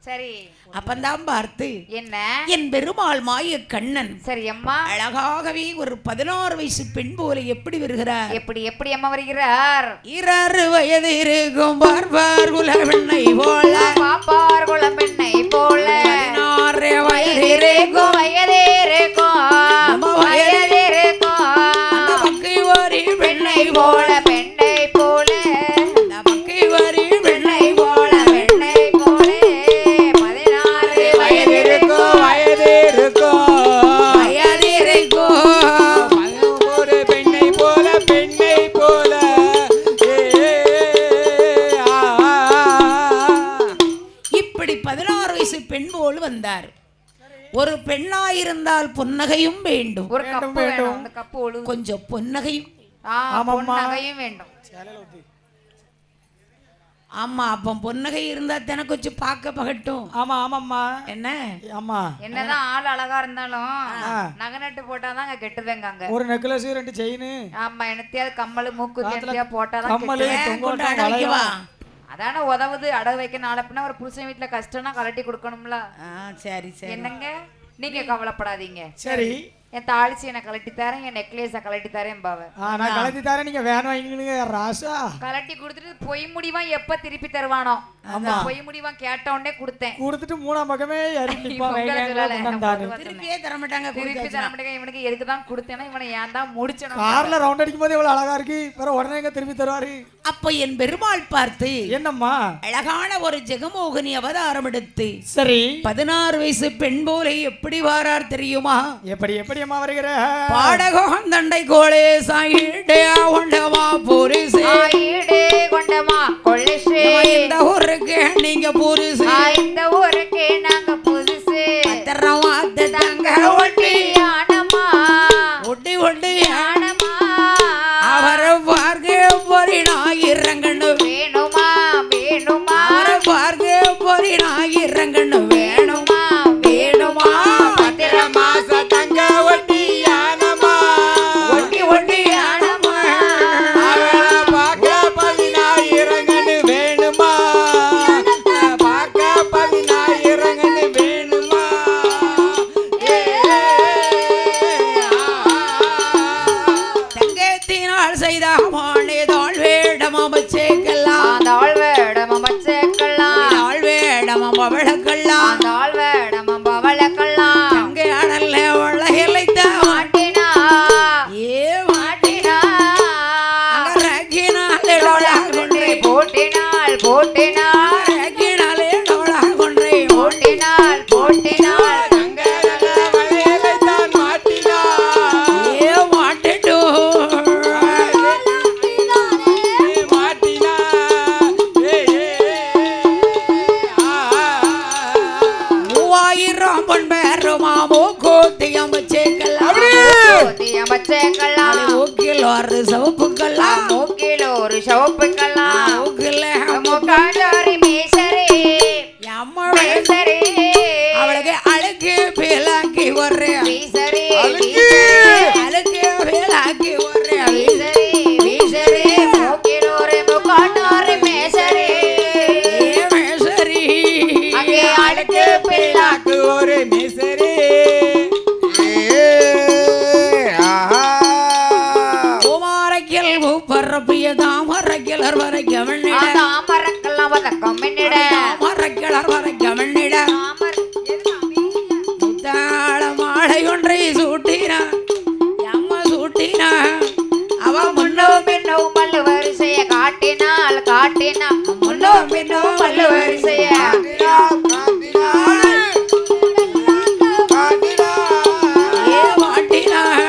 சரி. அப்பந்தான் பார்த்து என்ன என் பெருமாள் மாய கண்ணன் சரி அம்மா அழகாகவே ஒரு 16 வயசு பெண் போல எப்படி வருகிறார்? எப்படி எப்படி அம்மா வருகிறார்? 2 வயது இருக்கும் பார்ப்பார் குலவெண்ணை போல, பாப்பார் குளம்பெண்ணை போல 16 வயது இருக்கும் வயதே இருக்கும் வயதே இருக்கும் அந்த பக்கை வாரி பெண்ணை போல பெண்ணை போல அந்த பக்கை வாரி பெண்ணை போல பெண்ணை போல 16 வயது இருக்கும் வயது இருக்கும் வயது இருக்கும் ஒரு பெண்ணை போல இப்படி 16 வயசு பெண் போல் வந்தார். ஒரு பெண்ணாயிருந்தால் புன்னகையும் வேண்டும், ஒரு கப்பு வேணும். அந்த கப்பு ஒழு கொஞ்சம் புன்னகையும். பொன்னகையும் வேண்டும். ஆமா, அப்ப புன்னகை இருந்தா தானே கொஞ்சம் பார்க்க பகட்டும். ஆமா ஆமாம்மா. என்ன ஆமா, என்னதான் ஆள் அழகா இருந்தாலும் நகை நட்டு போட்டாதான் கெட்டுவேங்க அங்க. ஒரு நெக்லஸ் 2 செயின். ஆமா, என்னத்தையாவது கம்மலு மூக்கு என்னத்தையா போட்டாதான் கம்மலு கொண்டு அடை வைக்கவா? அதான உதவுது. அடகு வைக்க நாளை பின்ன ஒரு புருஷன் வீட்டுல கஷ்டம்னா கலட்டி கொடுக்கணும்ல. சரி சரி. என்னங்க நீங்க கவலைப்படாதீங்க. சரி, என் தாளிச்சி என்ன கலட்டி தரேன், என் நெக்லேஸ கலட்டி தரேன் பாவ. நான் கலத்தி தரேன், நீங்க வேன் வாங்கிக்கணுங்க ராசா. கலட்டி கொடுத்துட்டு பொய் முடிவா எப்ப திருப்பி தருவானோ அந்த பொய் முடிவா கேட்ட உடனே கொடுத்தேன். கொடுத்துட்டு 3ஆம் பக்கமே திருப்பியே தர மாட்டாங்க. திருப்பி தர மாட்டேங்க. இவனுக்கு எதுக்குதான் கொடுத்தேன்னா இவனை ஏன் தான் முடிச்சணும். கார்ல ரவுண்ட் அடிக்கும் போது எவ்வளவு அழகா இருக்கு, பிற உடனே எங்க திருப்பி தருவாரு. அப்ப என் பெருமாள் பார்த்து என்னம்மா அழகான ஒரு ஜெகமோகினி அவதாரம் எடுத்து சரி 16 வயசு பெண் போல எப்படி வாரார் தெரியுமா? எப்படி எப்படி அம்மா வருகிற? பாடகம் தண்டை கோளே சாயிடே கொண்டமா புரிசே ஆயிடே கொண்டமா கொள்ளிசே இந்த ஊருக்கு நீங்க புரிசே இந்த ஊருக்கு நாங்க புதுசு தரவாத்த தங்க ஒட்டி ஆனமா ஒட்டி ஒட்டி ஆனமா அவரை பார்க்க பொறினாயிரங்கண்ணு வேணுமா வேணுமா அவரை பார்க்க பொறினாயிரங்கண்ணு வேணுமா வேணுமா பத்திர மாச தங்க ஒட்டி ஆனமா ஒட்டி ஒட்டி ஆனமா அவளை பார்க்க 10000 வேணுமா, பார்க்க 10000 வேணுமா. தங்கத்தினால் செய்த மானேதாள் வேடம் அமைச்சேக்கலாம் தாழ் வேடம் பச்சைக்கலாம் தாள் வேடம் அவளக்கெல்லாம் தாழ் வேடம் பவளக்கலாம் தங்கை அடல்ல வளையலைத்த மாட்டினா ஏ மாட்டினா ரகினாலே டோலா கொன்றே போட்டினாள் போட்டினாள் ரகினாலே டோலா கொன்றே போட்டினாள் போட்டினாள் வளையலைத்தான் மாட்டினா ஏ மாட்டிட்டு மாட்டினா. 3000 பொன் பேருமா மூக்கூத்தி அமைச்சேக்கலாம் பச்சைக்கலாம் மூக்கில் ஒரு சவுப்புக்கெல்லாம் மூக்கில் ஒரு சிவப்புக்கலாம் மூக்கில் முக்காடாரி மேசரே அம்மா மேசரே அவளுக்கு அழுக்கு பேலாக்கி வர்றேன் மேசரே அழுக்கு பேலாக்கி வர்றேன் மேசரே மேசரே மூக்கில் ஒரு முக்காடாரி மேசரே சரி அங்கே அழுக்கு பிள்ளாக்கு ஒரு மிசரி குமாரக்கில் பரப்பிய தாமரக்கிளர் வரை கவனிட தாமரக்கெல்லாம் வதக்கம் என்னிட தாமரக்கிளர் வரை கவனிட முத்தாள மாலை ஒன்றை சூட்டினான் அம்மா சூட்டினான் அவ முன்னோ பின்னோ பல்லு வரிசைய காட்டினால் காட்டினால் முன்னோ பின்னோ பல்லு வரிசைய ஏ மாட்டினான்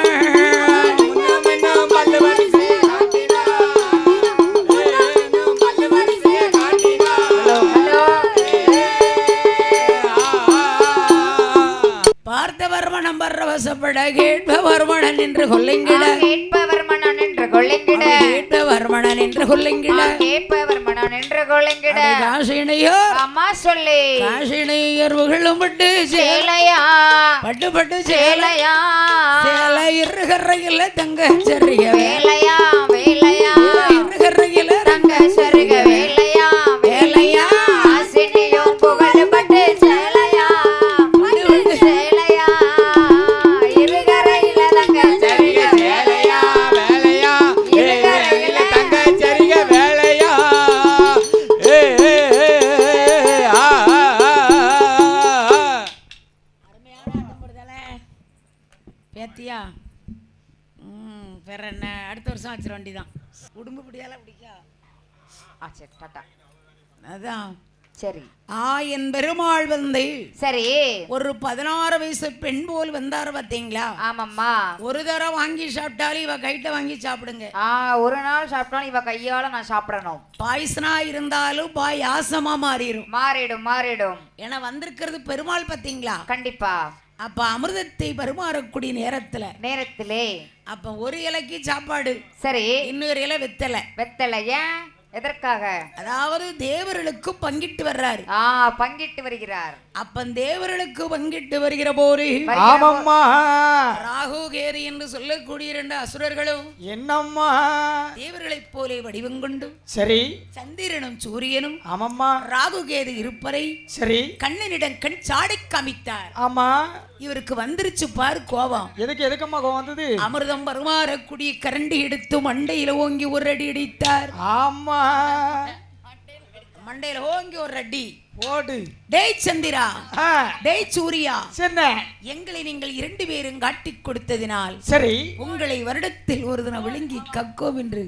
பார்த்தவர் மனம் பரவசப்பட கேட்பவர் மனன் என்று கொல்லுங்கிட கேட்பவர் மனம் என்று கொள்ளுங்கிட கேட்பவர் மனன் என்று கொல்லுங்கிட கேட்பவர் மனம் என்று கொள்ளுங்கிட காசினையோ அம்மா சொல்லி காசினையர் புகழும் பட்டு சேலையா பட்டு பட்டு சேலை சேலையா சேலை இருகரையில் தங்க சரிய வேலையா வேலையா இருகரையில் தங்க சருக வேலையா வேலையா ஆசினியும் புகழ்பட்டு கைவசம் வச்சிட வேண்டிதான். உடும்பு பிடியால பிடிக்கா. சரி டாடா. அதான் சரி. என் பெருமாள் வந்து சரி ஒரு 16 வயசு பெண் போல் வந்தாரு பாத்தீங்களா? ஆமாம்மா. ஒரு தடவை வாங்கி சாப்பிட்டாலும் இவ கைட்ட வாங்கி சாப்பிடுங்க. ஒரு நாள் சாப்பிட்டாலும் இவ கையால நான் சாப்பிடணும். பாயசனா இருந்தாலும் பாயாசமா மாறிடும். மாறிடும். ஏன்னா வந்திருக்கிறது பெருமாள் பாத்தீங்களா? கண்டிப்பா. அப்ப அமிர்தத்தை பரிமாறக்கூடிய நேரத்திலே அப்ப ஒரு இலைக்கு சாப்பாடு. சரி. இன்னொரு இலை வெத்தலை. ஏன் எதற்காக? அதாவது தேவர்களுக்கு பங்கிட்டு வர்றாரு. பங்கிட்டு வருகிறார். அப்ப தேவர்களுக்கு பங்கிட்டு வருகிற போது ஆமம்மா ராகு கேது என்று சொல்லக்கூடிய 2 அசுரர்களும் என்னம்மா தேவர்களைப் போலே வடிவம் கொண்டு சரி சந்திரனும் சூரியனும் ஆமம்மா ராகு கேது இருப்பரை சரி கண்ணனிடம் கண் சாடை காமித்தார். ஆமா இவருக்கு வந்துருச்சு பாரு கோபம். எதுக்கம்மா கோபம் வந்தது? அமிர்தம் பரிமாறக்கூடிய கரண்டி எடுத்து மண்டையில ஓங்கி ஒரு அடி அடித்தார். ஆமா மண்டையில ஓங்கி ஒரு அடி போடு. டேய் சந்திரா, டேய் சூர்யா, எங்களை நீங்கள் 2 பேரும் காட்டிக் கொடுத்ததினால் சரி உங்களை வருடத்தில் ஒரு தினம் விழுங்கி கக்கோம் என்று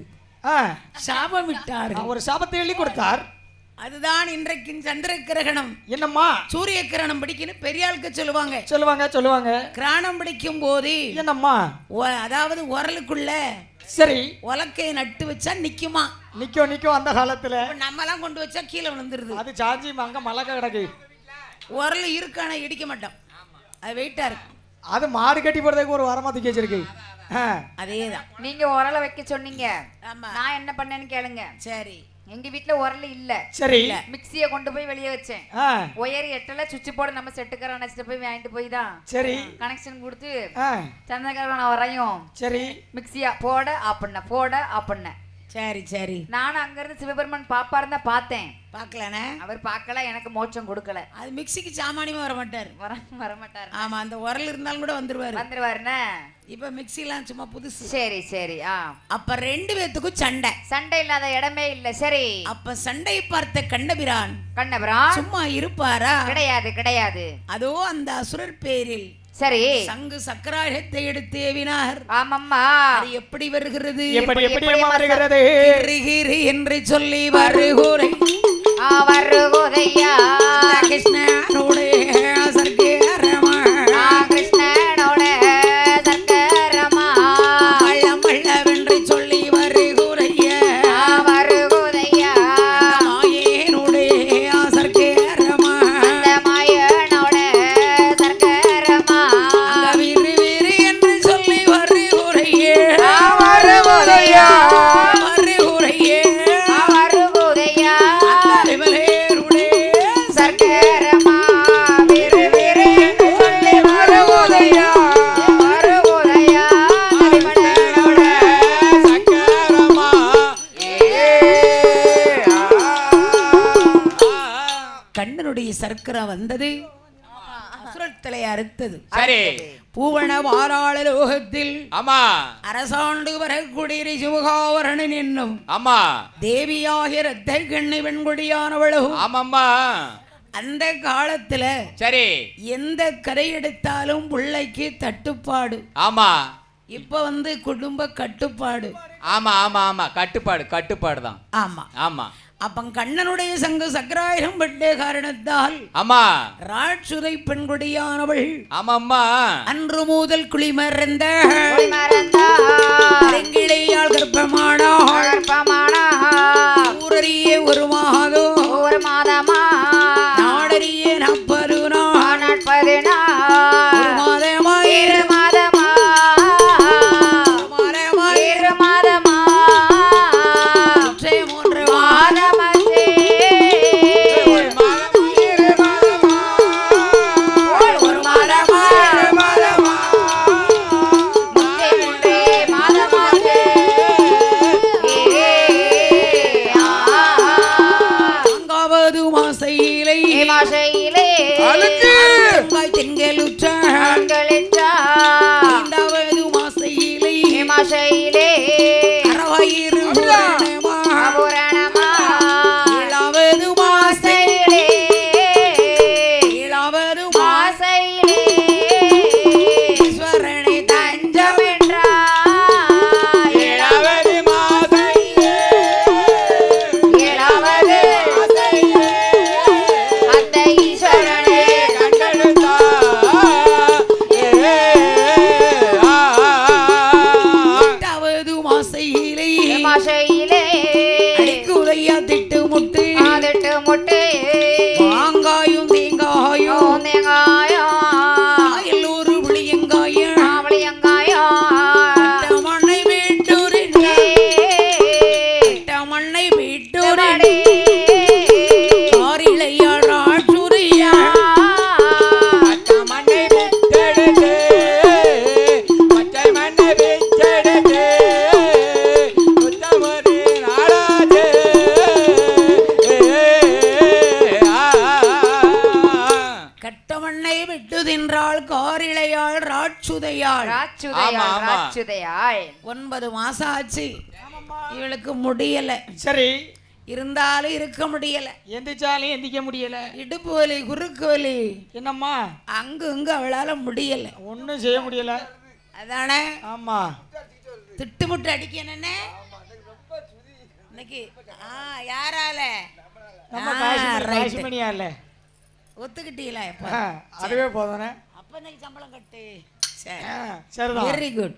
சாபமிட்டார். ஒரு சாபத்தை எழுதி கொடுத்தார். அதுதான் இன்றைக்கு சந்திர கிரகணம். என்னம்மா? சூரிய கிரகணம் பிடிக்கணும் பெரியாளுக்கு சொல்லுவாங்க. கிரகணம் பிடிக்கும் போது என்னம்மா? அதாவது உரலுக்குள்ள சரி உலக்கையை நட்டு வச்சா நிக்குமா? நிக்கும் அந்த காலத்துல. நம்ம எல்லாம் கொண்டு வச்சா கீழே விழுந்துருது. அது சாஞ்சி அங்க மலக்க கிடக்கு. உரல் இருக்கான இடிக்க மாட்டோம், அது வெயிட்டா இருக்கு. அது மாடு கட்டி போறதுக்கு ஒரு வரமா தூக்கி வச்சிருக்கு. அதேதான். நீங்க உரலை வைக்க சொன்னீங்க. நான் என்ன பண்ணேன்னு கேளுங்க. சரி. எங்க வீட்டுல உரல் இல்ல. சரி. மிக்சிய கொண்டு போய் வெளியே வச்சேன். ஒயர் எட்டல சுவிட்ச் போர்டு நம்ம செட்டுக்கார அணைச்சிட்டு போய் வாங்கிட்டு போய் தான் சரி கனெக்ஷன் கொடுத்து சந்திரகாரன் வரையும் சரி மிக்சியா போட ஆப்பண்ண. சரி. நானும் அங்க இருந்து சிவபெருமான் பாப்பா இருந்தா பார்த்தேன். பாக்கலனே. அவர் பார்க்கல, எனக்கு மோட்சம் கொடுக்கல. அது மிக்சிக்கு சாமானியமா வர மாட்டார். ஆமா, அந்த உரல் இருந்தாலும் கூட வந்துருவாருன்னு. இப்ப மிக்சி எல்லாம் சும்மா புதுசு. சரி. அப்ப 2 பேத்துக்கும் சண்டை இல்லாத இடமே இல்ல. சரி. அப்ப சண்டை பார்த்த கண்ணபிரான் சும்மா இருப்பாரா? கிடையாது. அதோ அந்த அசுரர் பேரில் சரி சங்கு சக்கராயத்தை எடுத்து ஏவினார். ஆமம்மா. அது எப்படி வருகிறது? வருகிறது என்று சொல்லி வருகுறை வருகுதையா கிருஷ்ணனோட சர்க்கரமா கிருஷ்ணனோட சர்க்கரமா வென்று சொல்லி வருகுறையா மாயனோட சர்க்கரமா என்று சொல்லி வருகுறையே கண்ணனுடைய சர்க்கரை வந்தது, அசுரத்தலை அறுத்தது. சரி. பூவன வாராள லோகத்தில் ஆமா அரசாண்டு வரக்கூடிய சிவகாவரணன் என்னும் ஆமா தேவியாகிய ரத்த கண்ணை வெண்கொடியானவளும் ஆமாம்மா. அந்த காலத்துல சரி எந்த கரை எடுத்தாலும் பிள்ளைக்கு தட்டுப்பாடு. ஆமா. இப்ப குடும்ப கட்டுப்பாடு. ஆமா கட்டுப்பாடு தான். ஆமா. அப்ப கண்ணனுடைய சங்கு சக்கராயிரம் பட்ட காரணத்தால் ஆமா ராட்சுதை பெண்கொடியானவள் ஆமாம்மா அன்று முதல் குளிமறந்த கிளையால் கர்ப்பமானாள். ஊரறிய ஒரு மாதமா நாடறிய 40 நாள் ஒரு மாதமாய் ஈஸ்வரனை தஞ்சம் என்றார். காரிழையாள் காரிழையாள் ராட்சுதையாள் ஆமா, ஆமா. ராட்சுதையாள் 9 மாசம் ஆச்சு இவளுக்கு முடியல. சரி, இருந்தாலும் இருக்க முடியல. எந்திரிச்சாலும் எந்திரிக்க முடியல. இடுப்பு வலி குறுக்கு வலி என்னம்மா அங்கு இங்கு அவளால முடியல. ஒன்றும் செய்ய முடியல. அதானே ஆமா, திட்டுமுட்டு அடிக்கணுன்னே இன்னைக்கு யாரால நம்ம காசுமணியால ஒத்துக்கிட்டீங்களா? அதுவே போதானே. அப்ப இன்னைக்கு சம்பளம் கட்டு. சரிதான், வெரி குட்.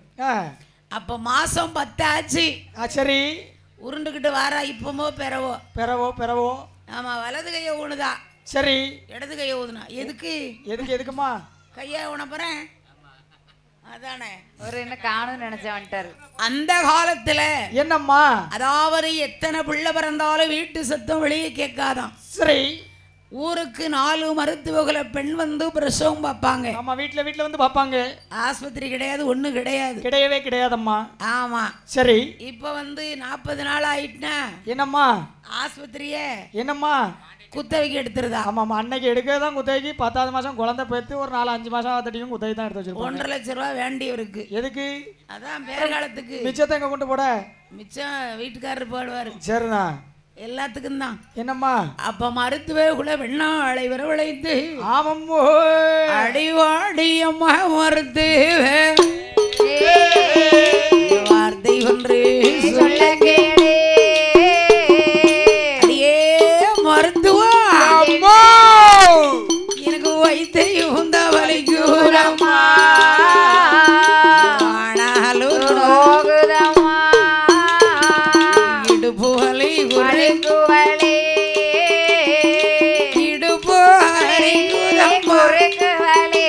அப்ப மாசம் 10 ஆச்சு. சரி, உருண்டுகிட்டு வாரா. இப்பமோ பெறவோ பெறவோ பெறவோ. ஆமா, வலது கையை ஊனுதா. சரி, இடது கையை ஊதுனா எதுக்கு? எதுக்குமா கையை ஊன போறேன். அதானே ஒரு என்ன காணும்னு நினைச்சா வந்துட்டாரு. அந்த காலத்துல என்னம்மா, அதாவது எத்தனை பிள்ளை பிறந்தாலும் வீட்டு சத்தம் வெளியே கேட்காதான். சரி, ஊருக்கு 4 மருத்துவர்களை பெண் வந்து பிரசவம் பார்ப்பாங்க. ஆமா, வீட்டுல வந்து பார்ப்பாங்க. ஆஸ்பத்திரி கிடையாது, ஒண்ணு கிடையாது, கிடையவே கிடையாதம்மா. ஆமா. சரி, இப்ப வந்து 40 நாள் ஆயிட்டுனா என்னம்மா ஆஸ்பத்திரிய என்னம்மா குத்தகைக்கு எடுத்துருதா? ஆமாம்மா, அன்னைக்கு எடுக்கதான் குத்தகைக்கு. 10வது மாசம் குழந்தை பெற்று ஒரு 4-5 மாசம் ஆத்தடியும் குத்தகை தான் எடுத்து வச்சிருக்கோம். 1.5 லட்சம் ரூபாய் வேண்டியவருக்கு. எதுக்கு? அதான் பேர்காலத்துக்கு. மிச்சத்தை எங்க கொண்டு போட? மிச்சம் வீட்டுக்காரர் போடுவாரு. சரிண்ணா, எல்லாத்துக்கும் தான். என்னம்மா, அப்ப மருத்துவ குல வெண்ணாளை வரவழைத்து ஆமம்மோ அடிவாடியம்மா மருத்துவ வார்த்தை ஒன்று சொல்ல கேளே. அடியே மருத்துவா, எனக்கு வைத்தை உந்த வலிக்கூரம்மா இடுப்பு வலி குறைக்கு வலி இடுப்பு வலி குறுக்கு வலி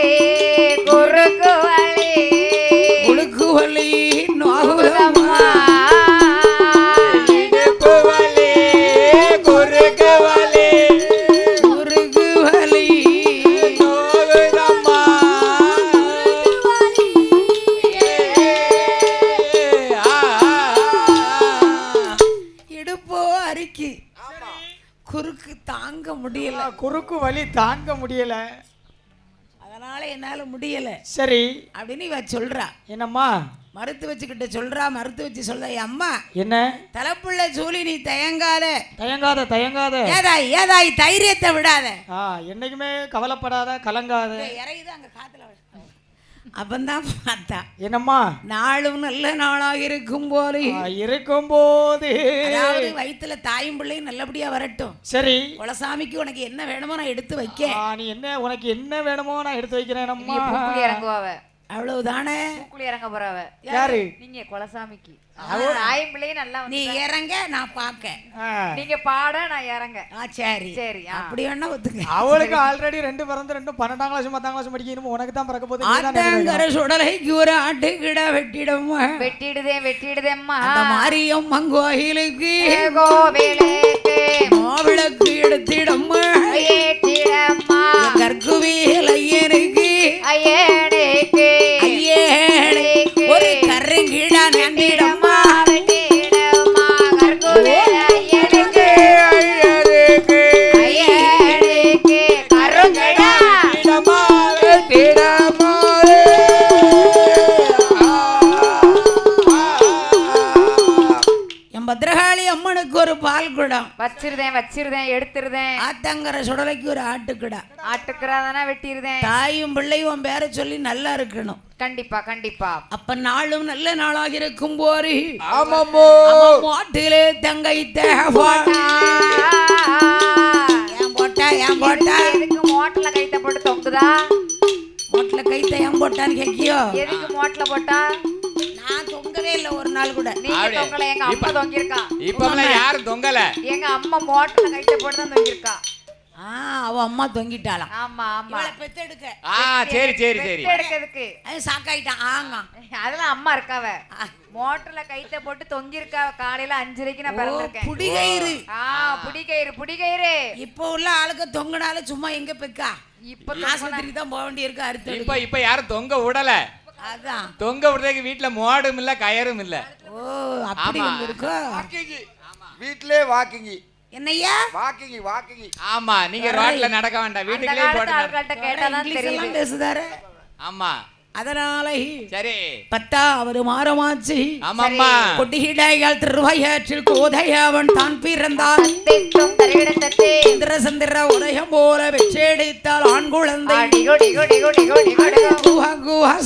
குறுக்கு வலி குறுக்கு வலி நோகுதம்மா இடுப்பு வலி குறுக்கு வலி குறுக்கு வலி நோகுதம்மா இடுப்போ அரிக்கு குறுக்கு தாங்க முடியல. குறுக்கு வலி தாங்க முடியல, அதனால என்னால முடியல. சரி அப்படின்னு இவ சொல்றா. என்னம்மா, மருத்துவச்சுக்கிட்ட சொல்றா. மருத்துவச்சு சொல்ற, அம்மா என்ன தலைப்புள்ள சூழி நீ தயங்காத தயங்காத தயங்காத, ஏதாய் ஏதாய் தைரியத்தை விடாத, என்னைக்குமே கவலைப்படாத கலங்காத. இறையுது அங்க காத்துல. அப்பந்தான் பார்த்தா, என்னம்மா, நாளும் நல்ல நாளாக இருக்கும் போது இருக்கும்போது அதாவது வயிற்றுல தாயும் பிள்ளையும் நல்லபடியா வரட்டும். சரி, குலசாமிக்கு உனக்கு என்ன வேணுமோ நான் எடுத்து வைக்க. நீ என்ன உனக்கு என்ன வேணுமோ நான் எடுத்து வைக்கிறேன். அம்மா இறங்குவாவ அவ்வளவுதானே. பூக்குழி இறங்க போறாவ யாரு? நீங்க குலசாமிக்கு. தாயும் பிள்ளையும் நல்லா நீ இறங்க நான் பாக்க, நீங்க பாட நான் இறங்க. சரி சரி, அப்படி வேணா ஒத்துக்க. அவளுக்கு ஆல்ரெடி 2 பிறந்து 2 12ஆம் கிளாஸ் 10ஆம் கிளாஸ் படிக்கணும். உனக்கு தான் பிறக்க போகுது. ஆத்தங்கர சுடலைக்கு ஒரு ஆட்டு கிட வெட்டிடம்மா வெட்டிடுதேம்மா. அந்த மாரியம்மன் கோயிலுக்கு கோவிலுக்கு மாவிளக்கு எடுத்திடம்மா ஏற்றிடம்மா. கற்குவேல் ஐயனுக்கு ஐயனுக்கு ஐயனுக்கு ஒரு கருங்கிடா நந்திடம்மா வெட்டிடம்மா. கற்குவேல் ஐயனுக்கு ஐயனுக்கு கருங்கிடா என் பத்ரகாளி அம்மனுக்கு ஒரு பால் குடம் வச்சிருதேன் எடுத்துருதேன். ஆத்தங்கர சுடலைக்கு ஒரு ஆட்டுக்குடா. ஆட்டுக்கிறாதானா வெட்டிருதேன். தாயும் பிள்ளையும் உன் பேரை சொல்லி நல்லா இருக்கணும். கண்டிப்பா கண்டிப்பா. அப்ப நாளும் நல்ல நாளாக இருக்கும் போது ஆமாமோ மாட்டிலே தங்கை தேவாட்டா ஏன் போட்டா எதுக்கு மோட்டல கைத்த போட்டு தொங்குதா? மோட்ல கைத்த ஏன் போட்டான்னு கேக்கியோ? எதுக்கு மோட்டல போட்டா? நான் தொங்கவே இல்லை ஒரு நாள் கூட. நீங்க தொங்கல, எங்க அம்மா தொங்கிருக்கா. இப்ப யாரும் தொங்கல, எங்க அம்மா மோட்டல கைத்த போட்டு தான் தொங்கிருக்கா. அவ அம்மா தொங்கிட்டாளாம். ஆமா ஆமா. பெத்தெடுக்க சரி சரி சரி, எடுக்கிறதுக்கு சாக்காயிட்டான். ஆங்க அதெல்லாம் அம்மா இருக்காவ. மோட்டர்ல கைத்த போட்டு தொங்கிருக்கா. காலையில 5:30 நான் பிறந்திருக்கேன். புடிகயிறு. புடிகயிறு. இப்போ உள்ள ஆளுக்கு தொங்கினாலும் சும்மா எங்க பெக்கா? இப்ப ஆஸ்பத்திரிக்கு தான் போக வேண்டியிருக்கு. அறுத்து இப்ப யாரும் தொங்க விடல. அதான் தொங்க விடுறதுக்கு வீட்டுல மோடும் இல்ல கயரும் இல்ல. ஓ அப்படி இருக்கோ? வீட்லயே வாக்கிங். என்னையா வாக்கிங்? ஆமா, நீங்க ரோட்ல நடக்க வேண்டாம், வீட்டுக்குள்ளே போட்டு கேட்டாதான் தெரியுது. பேசுதாரு. ஆமா அதனால சரி 10வது மாறமாச்சு. ஆமாம்மா கொட்டிகிடாய்கள் திருவையாற்றில் கோதையவன் தான் பிறந்தான். சந்திர உதயம் போல வெச்செடுத்தால் ஆண் குழந்தை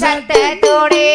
சத்தத்தோடே